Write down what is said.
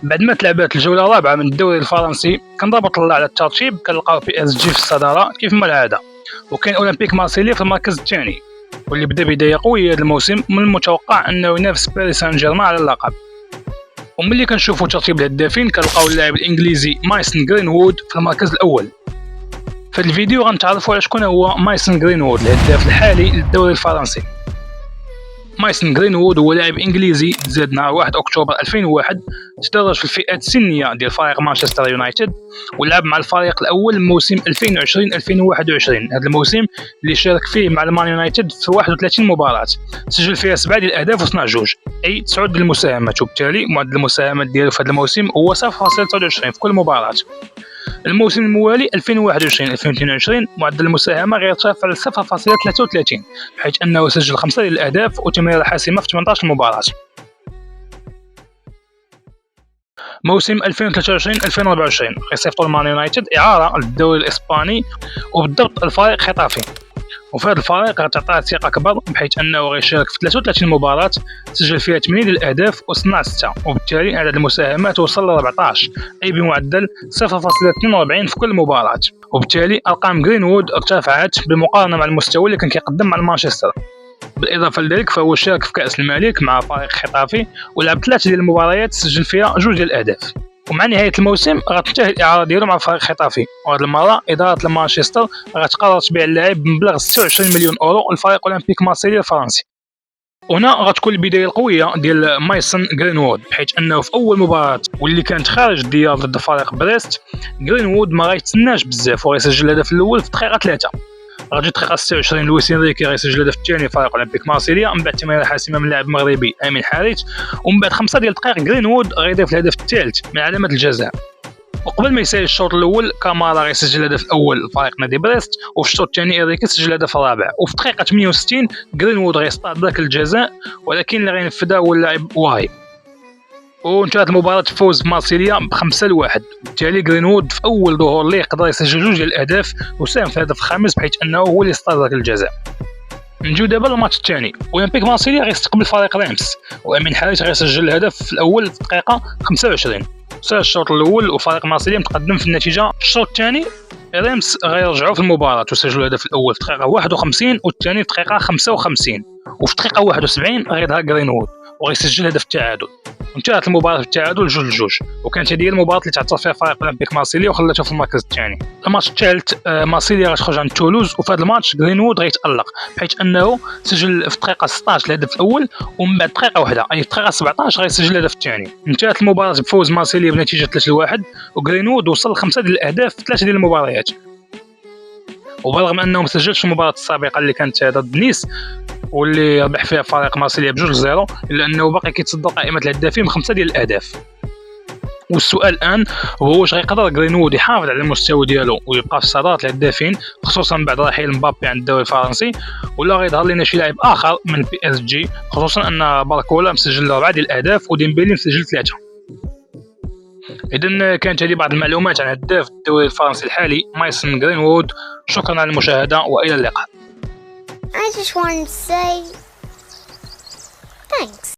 بعد ما تلعبات الجولة الرابعة من الدوري الفرنسي، كنضربوا طلع على الترتيب كنلقاو بي اس جي في الصدارة كيف ما العادة، وكاين اولمبيك مارسيليا في المركز الثاني، واللي بدا بداية قوية هذا الموسم من المتوقع انه ينافس باريس سان جيرمان على اللقب. وملي كنشوفوا ترتيب الهدافين كنلقاو اللاعب الانجليزي مايسن جرينوود في المركز الاول. في هذا الفيديو غنتعرفوا على شكون هو مايسن جرينوود الهداف الحالي للدوري الفرنسي. مايسن جرينوود هو لاعب انجليزي تزاد نهار 1 اكتوبر 2001، تدرج في الفئات السنيه ديال فريق مانشستر يونايتد، ولعب مع الفريق الاول موسم 2020 2021. هذا الموسم اللي شارك فيه مع المان يونايتد في 31 مباراه، سجل فيها 7 ديال الاهداف وصنع جوج، اي 9 ديال المساهمات، وبالتالي معدل المساهمات ديالو في هذا الموسم هو 0.29 في كل مباراه. الموسم الموالي 2021-2022 معدل المساهمة غيرتفع ل 0.33، بحيث أنه سجل 5 ديال الأهداف وتمريرة حاسمة في 18 مباراة. موسم 2023-2024 غيصيفطوا المان يونايتد إعارة للدوري الإسباني، وبالضبط الفريق خطافي، وفي هذا الفريق غتعطيه ثقة أكبر بحيث أنه غيشارك في 33 مباراة، سجل فيها 8 ديال الأهداف وصنع 6، وبالتالي عدد المساهمات وصل ل 14، أي بمعدل 0.42 في كل مباراة. وبالتالي أرقام جرينوود ارتفعت بالمقارنة مع المستوى اللي كان كيقدم مع مانشستر. بالإضافة لذلك فهو شارك في كأس الملك مع فريق خطافي، ولعب 3 ديال المباريات سجل فيها 2 ديال الأهداف. ومع نهاية الموسم غتنتهي الإعارة ديالو مع فريق خطافي، وهذه المرة إدارة مانشستر غتقرر تبيع اللاعب بمبلغ 26 مليون أورو لفريق أولمبيك مارسيليا الفرنسي. هنا غتكون البداية القوية ديال مايسن جرينوود، بحيث أنه في أول مباراة واللي كانت خارج الديار ضد فريق بريست، جرينوود ما غيتسناش بزاف وغيسجل الهدف الأول في الدقيقة 3. غادي الدقيقة 26 لويس انريكي غيسجل الهدف الثاني فريق اولمبيك مارسيليا، من بعد تمريره حاسمه من اللاعب المغربي امين حارث، ومن بعد 5 ديال الدقائق جرينوود غيضيف الهدف الثالث من علامه الجزاء. وقبل ما يسالي الشوط الاول كامارا غيسجل الهدف الاول لفريق نادي بريست، وفي الشوط الثاني انريكي سجل الهدف الرابع، وفي الدقيقه 68 جرينوود غيصطاد ذاك الجزاء، ولكن اللي غينفذها هو اللاعب واي، وانتهت المباراة بفوز مارسيليا ب5-1. بالتالي جرينوود في أول ظهور ليه قدر يسجل 2 ديال الأهداف وساهم في الهدف الخامس، بحيث أنه هو اللي اصطاد ذاك الجزاء. نجيو دابا للماتش الثاني، أولمبيك مارسيليا غيستقبل فريق ريمس، وأمين حارث غيسجل الهدف الأول في الدقيقة 25. سال الشوط الأول وفريق مارسيليا متقدم في النتيجة. الشوط الثاني ريمس غيرجعوا في المباراة وسجلوا الهدف الأول في الدقيقة 51 والثاني في الدقيقة 55، وفي الدقيقة 71 غيظهر جرينوود وغيسجل هدف التعادل. انتهت المباراة بالتعادل 2-2، وكانت هذه المباراة اللي تعثر فيها فريق اولمبيك مارسيليا وخلته في المركز الثاني. الماتش الثالث مارسيليا غتخرج عند تولوز، وفي هذا الماتش جرينوود غيتألق بحيث انه سجل في الدقيقة 16 الهدف الاول، ومن بعد دقيقة واحدة اي في الدقيقة 17 غيسجل الهدف الثاني. انتهت المباراة بفوز مارسيليا بنتيجة 3-1، وجرينوود وصل 5 ديال الاهداف في 3 ديال المباريات. وبرغم من انه ما سجلش في المباراة السابقة اللي كانت ضد نيس واللي ربح فيها فريق مارسيليا ب2-0، الا انه باقي كيتصدر قائمه الهدافين ب5 ديال الاهداف. والسؤال الان هو واش غيقدر جرينوود يحافظ على المستوى ديالو ويبقى في صداره الهدافين، خصوصا بعد رحيل مبابي عن الدوري الفرنسي، ولا غيظهر لنا شي لاعب اخر من بي اس جي، خصوصا ان باركولا مسجل 4 ديال الاهداف وديمبيلي مسجل 3. اذا كانت هذه بعض المعلومات عن هداف الدوري الفرنسي الحالي مايسن جرينوود. شكرا على المشاهده والى اللقاء. I just wanted to say thanks.